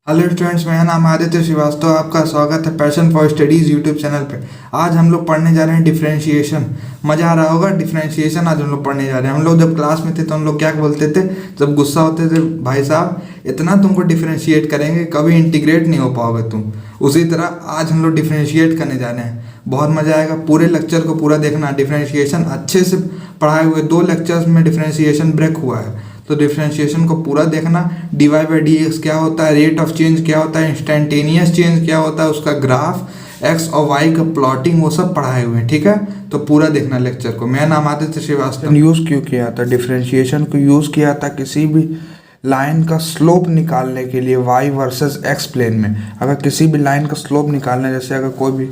Hello students, मेरा नाम आदित्य श्रीवास्तव। आपका स्वागत है passion for studies YouTube channel पे। आज हम लोग पढ़ने जा रहे हैं डिफरेंशिएशन। मज़ा आ रहा होगा। डिफरेंशिएशन आज हम लोग पढ़ने जा रहे हैं। हम लोग जब क्लास में थे तो हम लोग क्या बोलते थे, जब गुस्सा होते थे, भाई साहब इतना तुमको डिफरेंशिएट करेंगे कभी इंटीग्रेट नहीं हो पाओगे तुम। उसी तरह आज हम लोग डिफरेंशिएट करने जा रहे हैं। बहुत मज़ा आएगा। पूरे लेक्चर को पूरा देखना। डिफरेंशिएशन अच्छे से पढ़ाए हुए 2 लेक्चर्स में डिफरेंशिएशन ब्रेक हुआ है, तो डिफरेंशिएशन को पूरा देखना। D y by d x क्या होता है, रेट ऑफ चेंज क्या होता है, इंस्टेंटेनियस चेंज क्या होता है, उसका ग्राफ, एक्स और वाई का प्लॉटिंग, वो सब पढ़ाए हुए हैं। ठीक है, तो पूरा देखना लेक्चर को। मेरा नाम आदित्य श्रीवास्तव। यूज़ क्यों किया था डिफरेंशिएशन को? यूज़ किया था किसी भी लाइन का स्लोप निकालने के लिए y वर्सेस x प्लेन में। अगर किसी भी लाइन का स्लोप निकालना है, जैसे अगर कोई भी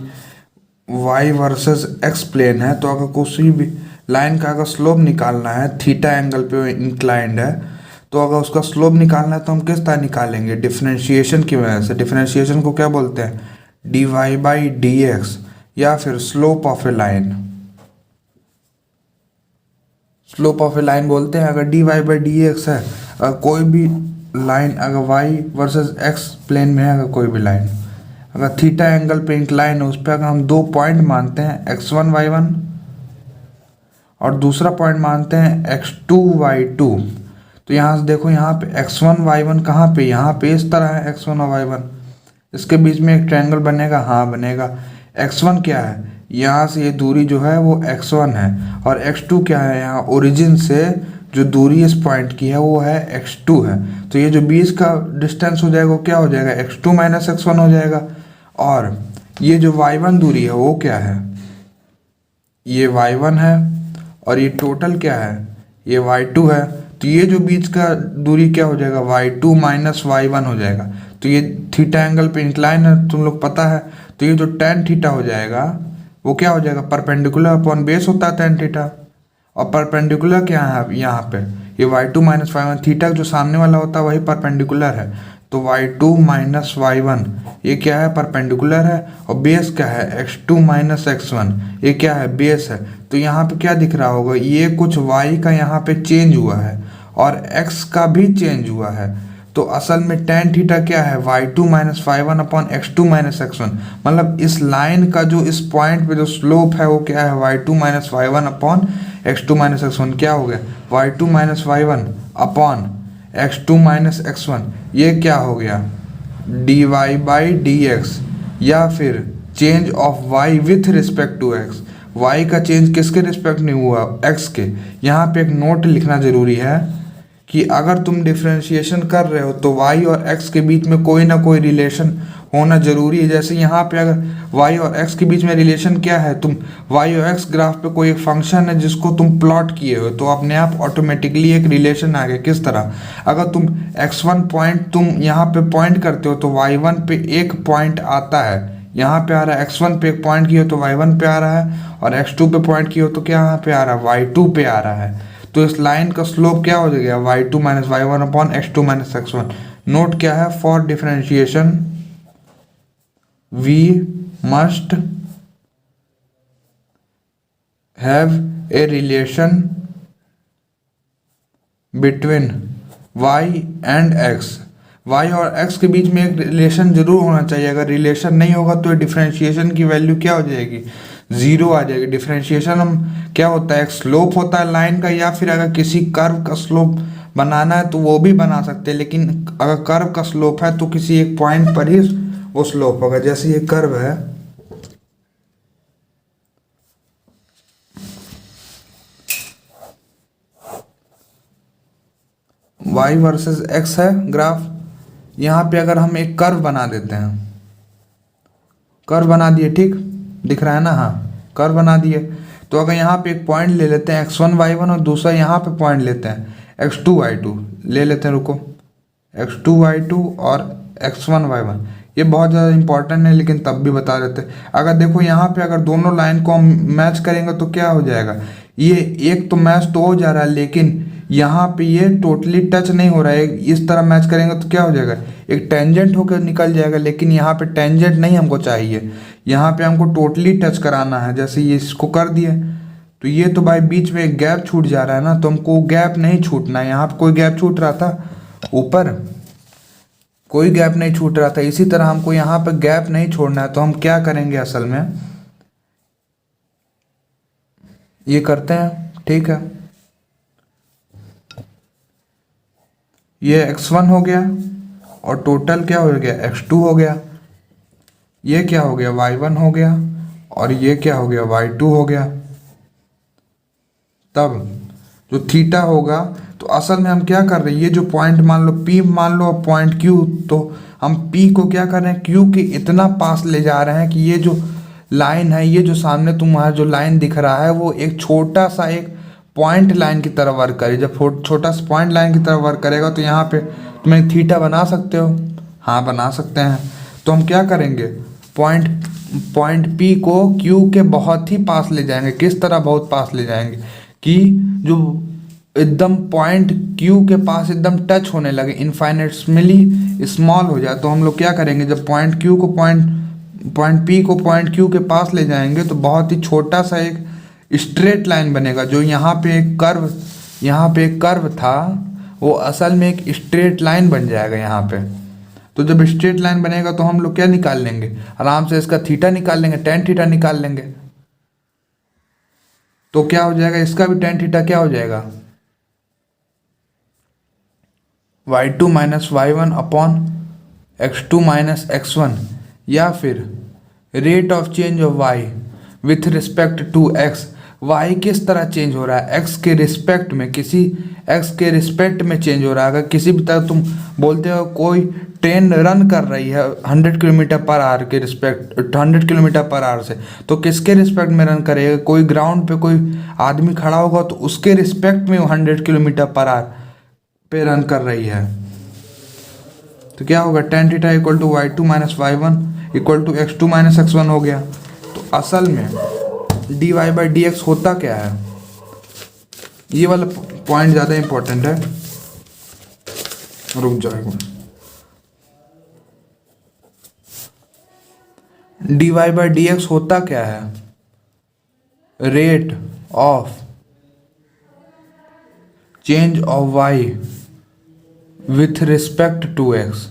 y वर्सेस x प्लेन है, तो अगर किसी भी लाइन का अगर स्लोप निकालना है, थीटा एंगल पे इंक्लाइंड है, तो अगर उसका स्लोप निकालना है तो हम किस तरह निकालेंगे? डिफरेंशिएशन की वजह से। डिफरेंशिएशन को क्या बोलते हैं? D y by d x, या फिर slope of a line. Slope of a line बोलते हैं। अगर d y by d x है, अगर कोई भी लाइन अगर वाई वर्सेस एक्स प्लेन में है, अगर कोई भी लाइन अगर थीटा एंगल पे इंक्लाइन है, उस पर अगर हम 2 पॉइंट मानते हैं x1 y1 और दूसरा पॉइंट मानते हैं x2 y2, तो यहाँ से देखो, यहाँ पे x1 y1 कहाँ पे? यहाँ पे इस तरह है x1 और y1, इसके बीच में एक ट्रायंगल बनेगा। हाँ बनेगा। x1 क्या है? यहाँ से ये दूरी जो है वो x1 है, और x2 क्या है? यहाँ ओरिजिन से जो दूरी इस पॉइंट की है वो है x2 है। तो ये जो बीच का डिस्टेंस हो जाएगा वो क्या हो जाएगा? x2 माइनस x1 हो जाएगा। और ये जो y1 दूरी है वो क्या है? ये y1 है, और ये टोटल क्या है? ये y2 है। तो ये जो बीच का दूरी क्या हो जाएगा? y2 माइनस y1 हो जाएगा। तो ये थीटा एंगल पे इंक्लाइन है, तुम लोग पता है। तो ये जो tan थीटा हो जाएगा वो क्या हो जाएगा? परपेंडिकुलर अपॉन बेस होता है tan थीटा, और परपेंडिकुलर क्या है यहाँ पे? ये y2 माइनस y1, थीटा जो सामने वाला होता है वही परपेंडिकुलर है। तो y2 माइनस y1 ये क्या है? परपेंडिकुलर है। और बेस क्या है? x2 माइनस x1 ये क्या है? बेस है। तो यहाँ पे क्या दिख रहा होगा? ये कुछ y का यहाँ पे चेंज हुआ है और x का भी चेंज हुआ है। तो असल में tan थीटा क्या है? y2 minus y1 upon x2 minus x1। मतलब इस लाइन का जो इस पॉइंट पे जो स्लोप है वो क्या है? y2 minus y1 upon x2 minus x1। क्या हो गया? y2 minus y1 upon x2 minus x1। ये क्या हो गया? dy बाई डी एक्स, या फिर change of y with respect to x। y का चेंज किसके रिस्पेक्ट नहीं हुआ? x के। यहाँ पे एक नोट लिखना जरूरी है कि अगर तुम डिफरेंशिएशन कर रहे हो तो y और x के बीच में कोई ना कोई रिलेशन होना जरूरी है। जैसे यहाँ पे अगर y और x के बीच में रिलेशन क्या है? तुम y और x ग्राफ पे कोई एक फंक्शन है जिसको तुम प्लॉट किए हो, तो अपने आप ऑटोमेटिकली एक रिलेशन आ गया। किस तरह? अगर तुम x1 पॉइंट तुम यहाँ पे पॉइंट करते हो तो y1 पे एक पॉइंट आता है, यहाँ पे आ रहा है। x1 पे एक पॉइंट किए हो तो y1 पे आ रहा है, और x2 पे पॉइंट किए हो तो क्या यहाँ पे आ रहा है? y2 पे आ रहा है। तो इस लाइन का स्लोप क्या हो जाएगा? y2 minus y1 upon x2 minus x1। Note क्या है? For differentiation we must have a relation between y and x। y और x के बीच में एक रिलेशन जरूर होना चाहिए। अगर रिलेशन नहीं होगा तो डिफरेंशिएशन की वैल्यू क्या हो जाएगी? 0 आ जाएगी। डिफरेंशिएशन हम क्या होता है? एक स्लोप होता है लाइन का, या फिर अगर किसी कर्व का स्लोप बनाना है तो वो भी बना सकते हैं, लेकिन अगर कर्व का स्लोप है तो किसी एक पॉइंट पर ही वो स्लोप होगा। जैसे ये कर्व है, y वर्सेस x है ग्राफ। यहाँ पे अगर हम एक कर्व बना देते हैं, कर्व बना दिए, ठीक दिख रहा है ना? हाँ, कर्व बना दिए। तो अगर यहाँ पे एक पॉइंट ले लेते हैं x1 y1, और दूसरा यहाँ पे पॉइंट लेते हैं x2 y2 ले लेते हैं। रुको, x2 y2 और x1 y1, ये बहुत ज़्यादा इंपॉर्टेंट है लेकिन तब भी बता देते हैं। अगर देखो यहाँ पे अगर दोनों लाइन को हम मैच करेंगे तो क्या हो जाएगा? ये एक तो मैच तो हो जा रहा है, लेकिन यहाँ पे ये टोटली टच नहीं हो रहा है। इस तरह मैच करेंगे तो क्या हो जाएगा? एक टेंजेंट होकर निकल जाएगा, लेकिन यहाँ पे टेंजेंट नहीं हमको चाहिए। यहाँ पे हमको टोटली टच कराना है। जैसे ये इसको कर दिए तो ये तो भाई बीच में एक गैप छूट जा रहा है ना, तो हमको गैप नहीं छूटना है। यहाँ पे कोई गैप छूट रहा था ऊपर, कोई गैप नहीं छूट रहा था। इसी तरह हमको यहाँ पे गैप नहीं छोड़ना है, तो हम क्या करेंगे असल में, ये करते हैं, ठीक है। ये x1 हो गया और टोटल क्या हो गया, x2 हो गया। ये क्या हो गया, y1 हो गया और ये क्या हो गया, y2 हो गया। तब जो थीटा होगा, तो असल में हम क्या कर रहे हैं, ये जो पॉइंट मान लो P मान लो और पॉइंट Q, तो हम P को क्या कर रहे हैं, Q के इतना पास ले जा रहे हैं कि ये जो लाइन है, ये जो सामने तुम्हारा जो लाइन दिख रहा है, वो एक छोटा सा एक पॉइंट लाइन की तरह वर्क करे। जब छोटा सा पॉइंट लाइन की तरह वर्क करेगा तो यहाँ पे तुम एक थीटा बना सकते हो, हाँ बना सकते हैं। तो हम क्या करेंगे, पॉइंट P को Q के बहुत ही पास ले जाएंगे। किस तरह बहुत पास ले जाएंगे कि जो एकदम पॉइंट Q के पास एकदम टच होने लगे, इनफाइनेटली स्मॉल हो जाए। तो हम लोग क्या करेंगे, जब पॉइंट P को पॉइंट Q के पास ले जाएंगे तो बहुत ही छोटा सा एक स्ट्रेट लाइन बनेगा। जो यहाँ पे एक कर्व था, वो असल में एक स्ट्रेट लाइन बन जाएगा यहाँ पे। तो जब स्ट्रेट लाइन बनेगा तो हम लोग क्या निकाल लेंगे, आराम से इसका थीटा निकाल लेंगे, टेन थीटा निकाल लेंगे। तो क्या हो जाएगा, इसका भी टेन थीटा क्या हो जाएगा, y2 minus y1 upon x2 minus x1, या फिर rate of change of y with respect to x। y किस तरह चेंज हो रहा है, x के रिस्पेक्ट में, किसी x के रिस्पेक्ट में चेंज हो रहा है। अगर किसी भी तरह तुम बोलते हो कोई ट्रेन रन कर रही है 100 किलोमीटर पर आवर के रिस्पेक्ट, 100 किलोमीटर पर आवर से, तो किसके रिस्पेक्ट में रन करेगा, कोई ग्राउंड पे कोई आदमी खड़ा होगा तो उसके रिस्पेक्ट में वो 100 किलोमीटर पर आवर पे रन कर रही है। तो क्या होगा, tan theta equal to y2 minus y1 equal to x2 minus x1 हो गया। तो असल में dy बाई डी एक्स होता क्या है, ये वाला पॉइंट ज़्यादा इंपॉर्टेंट है, रुक जाएगा। dy बाई डी एक्स होता क्या है, rate of change of y with respect to x।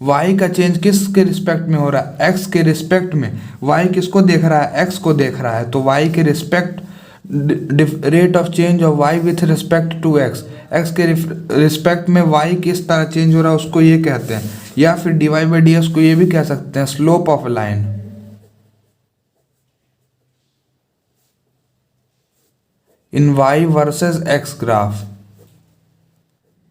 y का चेंज किसके रिस्पेक्ट में हो रहा है, x के रिस्पेक्ट में। y किसको देख रहा है, x को देख रहा है। तो y के respect, rate of change of y with respect to x, x के रिस्पेक्ट में y किस तरह चेंज हो रहा है उसको ये कहते हैं। या फिर dy बाई डी एक्स को ये भी कह सकते हैं slope of line. In y versus x graph,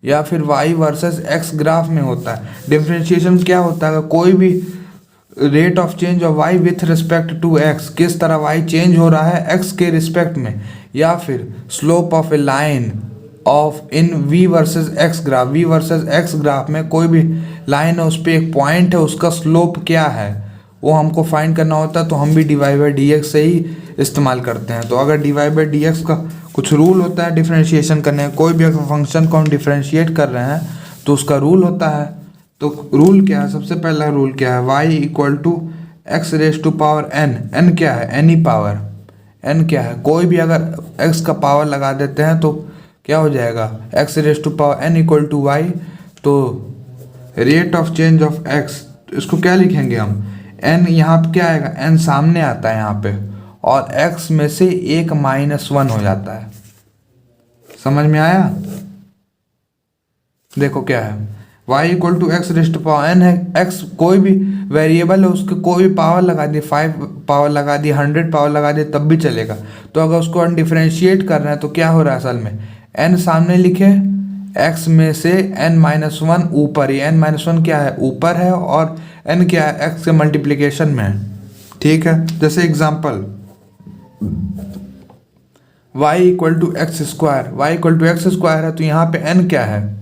या फिर y वर्सेस x ग्राफ में होता है। डिफरेंशिएशन क्या होता है, कोई भी rate of change of y with respect to x, किस तरह y चेंज हो रहा है x के रिस्पेक्ट में। या फिर slope of a line of in v versus x graph, v versus x graph में कोई भी लाइन है, उस पर एक पॉइंट है, उसका स्लोप क्या है वो हमको फाइंड करना होता है। तो हम भी dy बाई डी एक्स से ही इस्तेमाल करते हैं। तो अगर dy बाई डी एक्स का कुछ रूल होता है डिफरेंशिएशन करने का, कोई भी अगर फंक्शन को हम डिफरेंशिएट कर रहे हैं तो उसका रूल होता है। तो रूल क्या है, सबसे पहला रूल क्या है, y equal to x raise to power n। n क्या है, एनी पावर, n क्या है, कोई भी अगर x का पावर लगा देते हैं तो क्या हो जाएगा, x raise to power n equal to y। तो rate of change of x, इसको क्या लिखेंगे हम, n यहाँ पे क्या आएगा, n सामने आता है यहाँ पे, और x में से एक -1 हो जाता है। समझ में आया, देखो क्या है, y equal to x raised power n है। x कोई भी वेरिएबल है, उसके कोई भी पावर लगा दी, 5 पावर लगा दी, 100 पावर लगा दी, तब भी चलेगा। तो अगर उसको हम डिफरेंशिएट कर रहे हैं तो क्या हो रहा है, असल में n सामने लिखे, x में से n-1 ऊपर, ये n-1 क्या है, ऊपर है, और n क्या है, x के मल्टीप्लिकेशन में है। ठीक है, जैसे example y equal to x square, y equal to x square है, तो यहाँ पे n क्या है,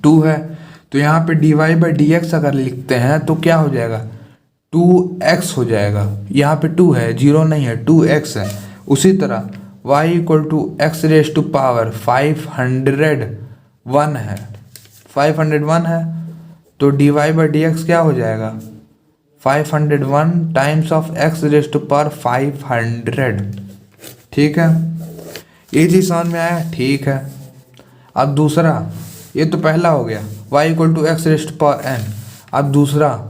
2 है। तो यहाँ पे dy बाई डी एक्स अगर लिखते हैं तो क्या हो जाएगा, 2x हो जाएगा। यहाँ पे 2 है, 0 नहीं है, 2x है। उसी तरह y equal to x raise to power 501 है, 501 है, तो dy बाई डी एक्स क्या हो जाएगा, 501 times of x raise to power 500। ठीक है, ये चीज़ समझ में आया, ठीक है। अब दूसरा, ये तो पहला हो गया, y equal to x raised power n. अब दूसरा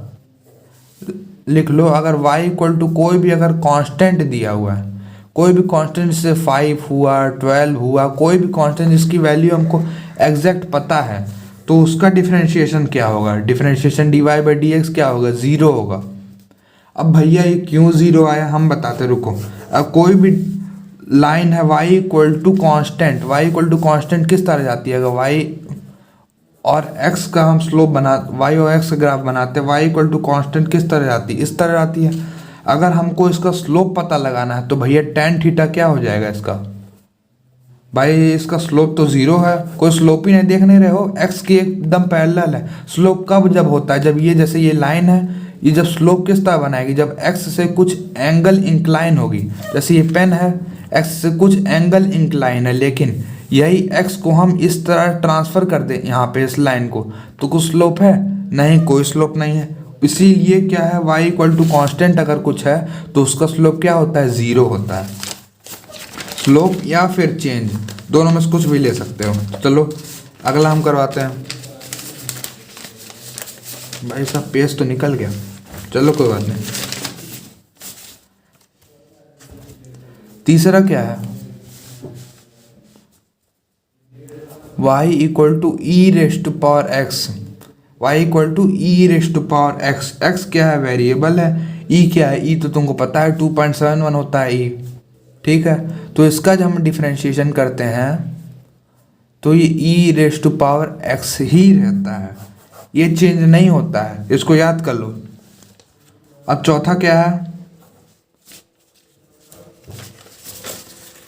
लिख लो, अगर y इक्वल टू कोई भी अगर कांस्टेंट दिया हुआ है, कोई भी कांस्टेंट जैसे 5 हुआ, 12 हुआ, कोई भी कांस्टेंट जिसकी वैल्यू हमको एग्जैक्ट पता है, तो उसका डिफरेंशिएशन क्या होगा? Differentiation dy by d x क्या होगा? 0 होगा। अब भैया ये क्यों 0 आया हम बताते, रुको। अब कोई भी लाइन है y equal to constant, y equal to constant किस तरह जाती है? अगर y और x का हम स्लोप बना, y और x का ग्राफ बनाते हैं, y इक्वल टू कॉन्स्टेंट किस तरह जाती है? इस तरह जाती है। अगर हमको इसका स्लोप पता लगाना है तो भैया tan थीटा क्या हो जाएगा इसका? भाई इसका स्लोप तो 0 है, कोई स्लोप ही नहीं, देख नहीं रहे हो, x की एकदम पैरेलल है। स्लोप कब जब होता है? जब ये जैसे ये लाइन है, ये जब स्लोप किस तरह बनाएगी? जब x से कुछ एंगल इंक्लाइन होगी। जैसे ये पेन है, x से कुछ एंगल इंक्लाइन है, लेकिन यही x को हम इस तरह ट्रांसफर कर दें यहाँ पे इस लाइन को, तो कुछ स्लोप है? नहीं, कोई स्लोप नहीं है। इसीलिए क्या है, y इक्वल टू कॉन्स्टेंट अगर कुछ है तो उसका स्लोप क्या होता है? 0 होता है। स्लोप या फिर चेंज, दोनों में से कुछ भी ले सकते हो। चलो अगला हम करवाते हैं। भाई साहब पेज तो निकल गया, चलो कोई बात नहीं। तीसरा क्या है? y equal to e raised to power x, y equal to e raised to power x. X क्या है? वेरिएबल है। ई क्या है? ई तो तुमको पता है 2.71 होता है ई, ठीक है। तो इसका जब हम डिफरेंशिएशन करते हैं तो ये ई रेस्ट टू पावर एक्स ही रहता है, ये चेंज नहीं होता है, इसको याद कर लो। अब चौथा क्या है?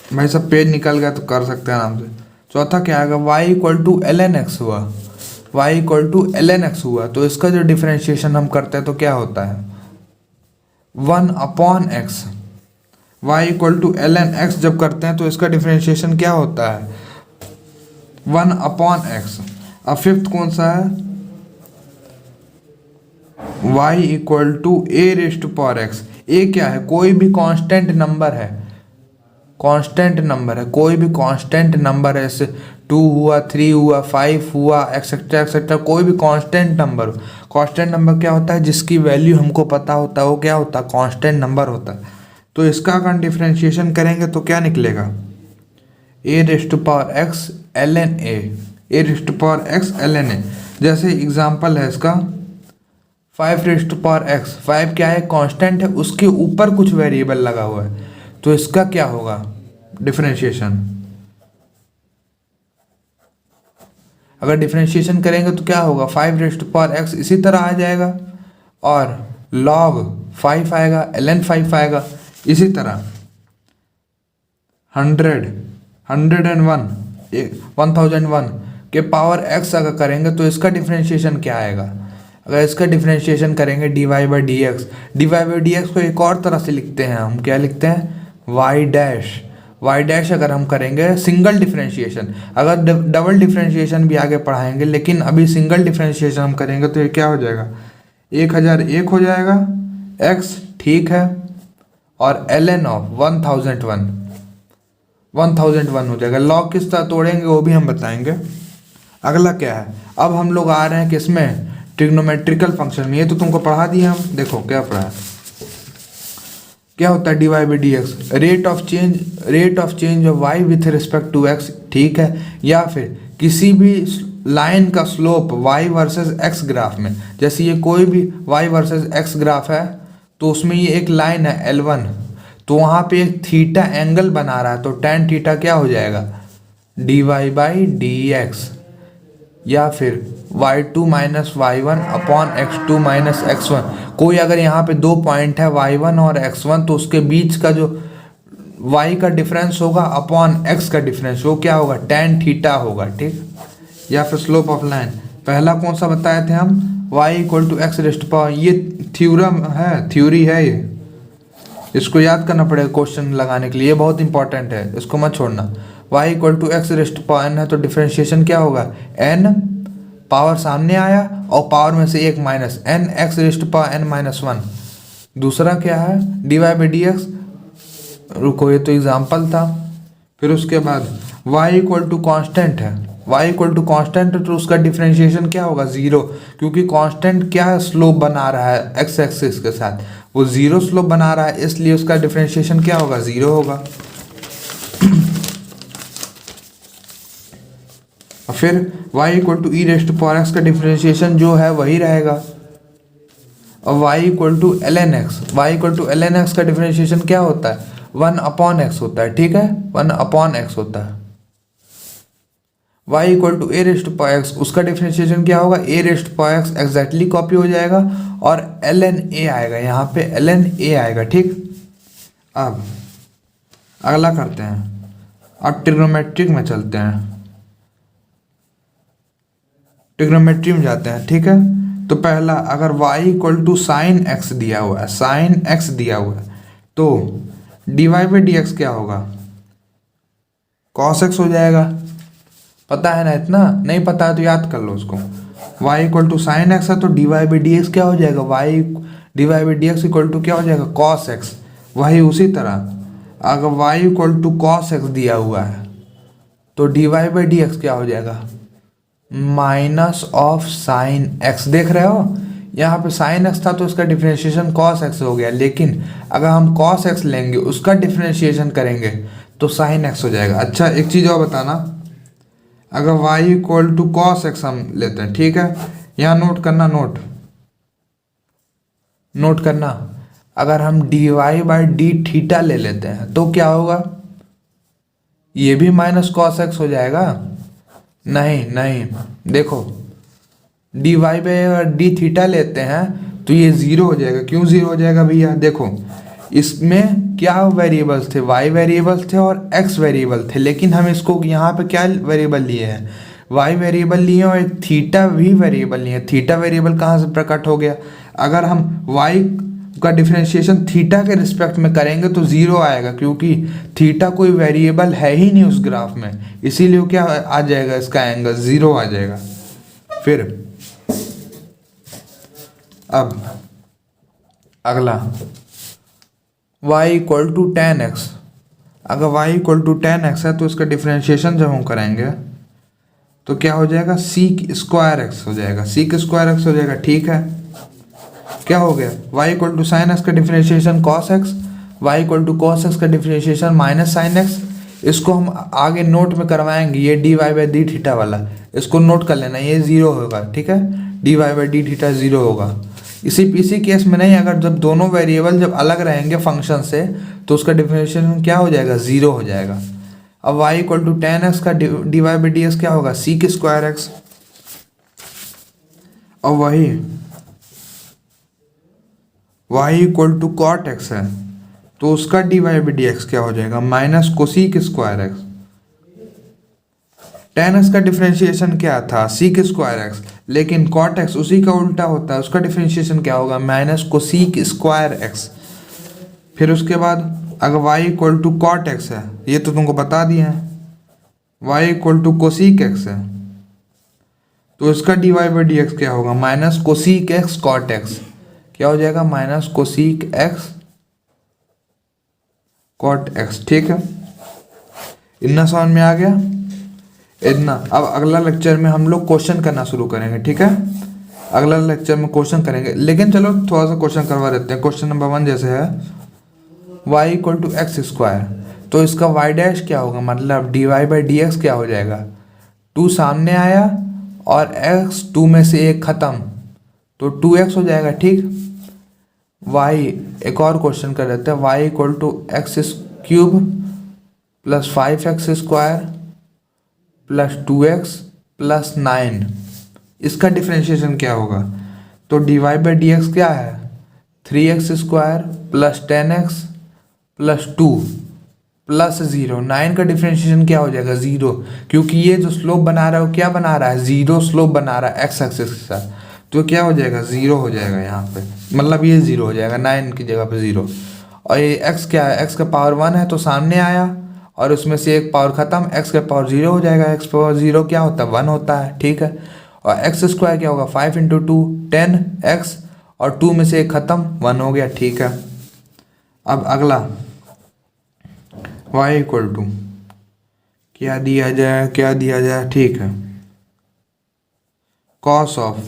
भाई सब पेज निकल गया तो कर सकते हैं आराम से। चौथा क्या है? अगर y equal to l n x हुआ, y equal to l n x हुआ, तो इसका जो डिफरेंशिएशन हम करते हैं तो क्या होता है? 1 upon x. y equal to l n x जब करते हैं तो इसका डिफरेंशिएशन क्या होता है? 1 अपॉन एक्स। अब फिफ्थ कौन सा है? y equal to a raised to power x. A क्या है? कोई भी कांस्टेंट नंबर है, कांस्टेंट नंबर है, कोई भी कांस्टेंट नंबर है, जैसे 2 हुआ, 3 हुआ, 5 हुआ, एक्सेट्रा एक्सेट्रा, कोई भी कांस्टेंट नंबर हो। कांस्टेंट नंबर क्या होता है? जिसकी वैल्यू हमको पता होता है वो क्या होता है? कांस्टेंट नंबर होता है। तो इसका अगर डिफरेंशिएशन करेंगे तो क्या निकलेगा? A raised to power x l n a, a raised to power x l n a. जैसे एग्जाम्पल है इसका 5 रेस्ट टू पावर एक्स। 5 क्या है? कांस्टेंट है, उसके ऊपर कुछ वेरिएबल लगा हुआ है, तो इसका क्या होगा डिफरेंशिएशन? अगर डिफरेंशिएशन करेंगे तो क्या होगा? 5 रेस्ट टू पावर एक्स इसी तरह आ जाएगा, और log 5 आएगा, ln 5 आएगा। इसी तरह 100, 101, 1001 के पावर x अगर करेंगे तो इसका डिफरेंशिएशन क्या आएगा? अगर इसका डिफरेंशिएशन करेंगे dy by d x, d y by d x को एक और तरह से लिखते हैं हम, क्या लिखते हैं? y dash. y डैश अगर हम करेंगे सिंगल डिफरेंशिएशन, अगर डबल डिफरेंशिएशन भी आगे पढ़ाएंगे, लेकिन अभी सिंगल डिफरेंशिएशन हम करेंगे तो ये क्या हो जाएगा? 1001 हो जाएगा x, ठीक है, और ln ऑफ 1001 हो जाएगा। लॉग किस तरह तोड़ेंगे वो भी हम बताएंगे। अगला क्या है? अब हम लोग आ रहे हैं किसमें? ट्रिग्नोमेट्रिकल फंक्शन में। ये तो तुमको पढ़ा दिया हम, देखो क्या पढ़ा है। क्या होता है d y by d x? Rate of change of y with respect to x, ठीक है। या फिर किसी भी लाइन का slope y versus x graph में, जैसे ये कोई भी वाई वर्सेस एक्स ग्राफ है तो उसमें ये एक लाइन है L1, तो वहाँ पे एक थीटा एंगल बना रहा है, तो tan थीटा क्या हो जाएगा? D y by d x. या फिर y2 minus y1 upon x2 minus x1। कोई अगर यहाँ पे दो पॉइंट है y1 और x1, तो उसके बीच का जो y का डिफरेंस होगा अपॉन x का डिफरेंस, वो क्या होगा? tan थीटा होगा, ठीक। या फिर स्लोप ऑफ लाइन, पहला कौन सा बताए थे हम? y equal to x raised power, ये थ्योरम है, थ्योरी है ये, इसको याद करना पड़ेगा क्वेश्चन लगाने के लिए, ये बहुत इंपॉर्टेंट है, इसको मत छोड़ना। y equal to x raised power n है, तो डिफरेंशिएशन क्या होगा? n पावर सामने आया और पावर में से एक minus, n x raised power n minus 1। दूसरा क्या है? D y by d x, रुको ये तो एग्जाम्पल था। फिर उसके बाद y इक्वल टू कॉन्स्टेंट है, y इक्वल टू कॉन्स्टेंट तो उसका डिफरेंशिएशन क्या होगा 0, क्योंकि कांस्टेंट क्या स्लोप बना रहा है एक्स एक्सिस के साथ, वो 0 स्लोप बना रहा है, इसलिए उसका डिफरेंशिएशन क्या होगा 0 होगा। और फिर y equal to e raised power x का डिफरेंशिएशन जो है वही रहेगा, और y equal to l n x, y equal to l n x का डिफरेंशिएशन क्या होता है 1/x होता है, ठीक है 1/x होता है। y equal to a raised power x, उसका डिफरेंशिएशन क्या होगा a raised power x, exactly copy हो जाएगा, और एल एन ए आएगा, यहाँ पे एल एन ए आएगा, ठीक। अब अगला करते हैं, अब ट्रिग्नोमेट्रिक में चलते हैं, ट्रिग्नोमेट्री में जाते हैं, ठीक है। तो पहला अगर y equal to sine x दिया हुआ है, साइन एक्स दिया हुआ है, तो dy बाई डी एक्स क्या होगा cos x हो जाएगा। पता है ना, इतना नहीं पता है तो याद कर लो उसको। y equal to sine x है तो dy बाई डी एक्स क्या हो जाएगा, dy by d x equal to क्या हो जाएगा cos x। वही उसी तरह अगर y equal to cos x दिया हुआ है तो dy बाई डी एक्स क्या हो जाएगा माइनस ऑफ साइन एक्स। देख रहे हो यहाँ पे साइन एक्स था तो उसका डिफरेंशिएशन cos x हो गया, लेकिन अगर हम cos x लेंगे उसका डिफरेंशिएशन करेंगे तो साइन x हो जाएगा। अच्छा एक चीज़ और बताना, अगर y equal to cos x हम लेते हैं, ठीक है, यहाँ नोट करना, नोट करना, अगर हम dy बाई डी थीटा ले लेते हैं तो क्या होगा, ये भी माइनस cos x हो जाएगा। नहीं देखो dy बाई डी थीटा लेते हैं तो ये 0 हो जाएगा। क्यों 0 हो जाएगा भैया, देखो इसमें क्या वेरिएबल्स थे, y वेरिएबल्स थे और x वेरिएबल थे, लेकिन हम इसको यहाँ पे क्या वेरिएबल लिए हैं, y वेरिएबल लिए और एक थीटा भी वेरिएबल लिए हैं। थीटा वेरिएबल कहाँ से प्रकट हो गया, अगर हम y का डिफरेंशिएशन थीटा के रिस्पेक्ट में करेंगे तो 0 आएगा, क्योंकि थीटा कोई वेरिएबल है ही नहीं उस ग्राफ में, इसीलिए क्या आ जाएगा, इसका एंगल 0 आ जाएगा। फिर अब अगला y equal to tan x, अगर y equal to tan x है तो इसका डिफरेंशिएशन जब हम करेंगे तो क्या हो जाएगा सीक स्क्वायर एक्स हो जाएगा, सीक स्क्वायर एक्स हो जाएगा, ठीक है। क्या हो गया y equal to sine x का differentiation cos x, y equal to cos x का डिफरेंशिएशन माइनस साइन x। इसको हम आगे नोट में करवाएंगे, ये dy बाई डी थीटा वाला, इसको नोट कर लेना, ये 0 होगा, ठीक है, dy बाई डी थीटा 0 होगा। इसी केस में नहीं, अगर जब दोनों वेरिएबल जब अलग रहेंगे फंक्शन से तो उसका डिफरेंशिएशन क्या हो जाएगा 0 हो जाएगा। अब y equal to tan x का dy बाई डी एक्स क्या होगा सीक स्क्वायर एक्स, और वही y equal to cot x है तो उसका dy बाई डी एक्स क्या हो जाएगा माइनस कोसीक स्क्वायर एक्स। टेन एक्स का डिफरेंशिएशन क्या था सीक स्क्वायर एक्स, लेकिन कॉट एक्स उसी का उल्टा होता है, उसका डिफरेंशिएशन क्या होगा माइनस कोसीक स्क्वायर एक्स। फिर उसके बाद अगर y equal to cot x है, ये तो तुमको बता दिए हैं, y equal to cosec x है तो इसका dy बाई डी एक्स क्या होगा माइनस कोसीक एक्स कॉट एक्स, क्या हो जाएगा माइनस कोसीक एक्स कॉट एक्स, ठीक है। इतना समझ में आ गया, इतना। अब अगला लेक्चर में हम लोग क्वेश्चन करना शुरू करेंगे, ठीक है, अगला लेक्चर में क्वेश्चन करेंगे, लेकिन चलो थोड़ा सा क्वेश्चन करवा देते हैं। क्वेश्चन नंबर 1 जैसे है y equal to x square, तो इसका y डैश क्या होगा, मतलब dy बाई डी एक्स क्या हो जाएगा, 2 सामने आया और x 2 में से एक खत्म तो 2x हो जाएगा, ठीक। y एक और क्वेश्चन कर लेते हैं, y equal to x cube plus 5x square plus 2x plus 9, इसका डिफरेंशिएशन क्या होगा, तो dy बाई डी एक्स क्या है 3x square plus 10x plus 2 plus 0, 9 का डिफरेंशिएशन क्या हो जाएगा 0, क्योंकि ये जो स्लोप बना रहा है वो क्या बना रहा है 0 स्लोप बना रहा है x एक्सिस के साथ, तो क्या हो जाएगा 0 हो जाएगा यहाँ पे, मतलब ये 0 हो जाएगा 9 की जगह पे 0। और ये x क्या है, x का पावर 1 है तो सामने आया और उसमें से एक पावर खत्म, x का पावर 0 हो जाएगा, x पावर 0 क्या होता है 1 होता है, ठीक है। और x स्क्वायर क्या होगा 5 इंटू 2 10x और 2 में से एक खत्म 1 हो गया, ठीक है। अब अगला y इक्वल टू क्या दिया जाए, क्या दिया जाए, ठीक है, कॉस ऑफ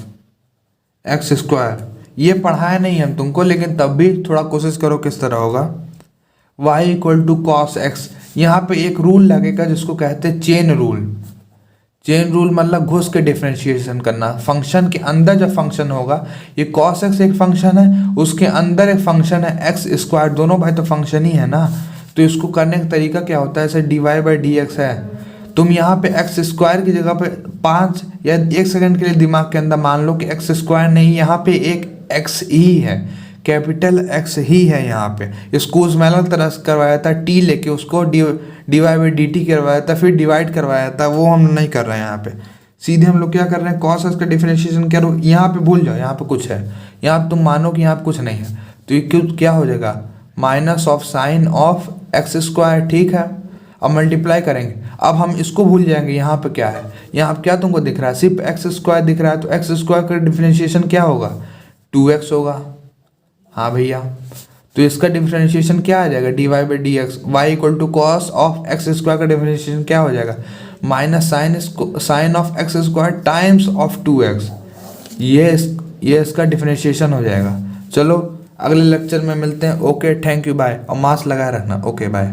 एक्स स्क्वायर। ये पढ़ाया नहीं हम तुमको, लेकिन तब भी थोड़ा कोशिश करो किस तरह होगा। y equal to cos x, यहाँ पे एक रूल लगेगा जिसको कहते हैं चेन रूल। चेन रूल मतलब घुस के डिफरेंशिएशन करना। फंक्शन के अंदर जब फंक्शन होगा, ये कॉस एक्स एक फंक्शन है, उसके अंदर एक फंक्शन है एक्स स्क्वायर, दोनों भाई तो फंक्शन ही है ना। तो इसको करने का तरीका क्या होता है, ऐसे d y by d x है, तुम यहाँ पे एक्स स्क्वायर की जगह पे 5 या 1 सेकंड के लिए दिमाग के अंदर मान लो कि एक्स स्क्वायर नहीं, यहाँ पे एक एक्स ही है, कैपिटल एक्स ही है यहाँ पे। इसको उस अलग तरह से करवाया था, टी लेके उसको d y by d t करवाया था, फिर डिवाइड करवाया था, वो हम नहीं कर रहे हैं यहाँ पे। सीधे हम लोग क्या कर रहे हैं, कॉस एक्स का डिफरेंशिएशन करो, यहाँ पे भूल जाओ यहाँ पे कुछ है, यहाँ पे तुम मानो कि यहाँ पे कुछ नहीं है, तो ये क्या हो जाएगा, minus of sine of x square, ठीक है। अब मल्टीप्लाई करेंगे, अब हम इसको भूल जाएंगे, यहाँ पे क्या है, यहाँ पे क्या तुमको दिख रहा है, सिर्फ एक्स स्क्वायर दिख रहा है, तो एक्स स्क्वायर का डिफरेंशिएशन क्या होगा, 2x होगा। हाँ भैया, तो इसका डिफरेंशिएशन क्या आ जाएगा, d y by d x, y equal to cos of x square का डिफरेंशिएशन क्या हो जाएगा, minus sine of x square times of 2x। ये इसका डिफरेंशिएशन हो जाएगा। चलो अगले लेक्चर में मिलते हैं। ओके, थैंक यू, बाय, और मास्क लगाए रखना। Okay bye.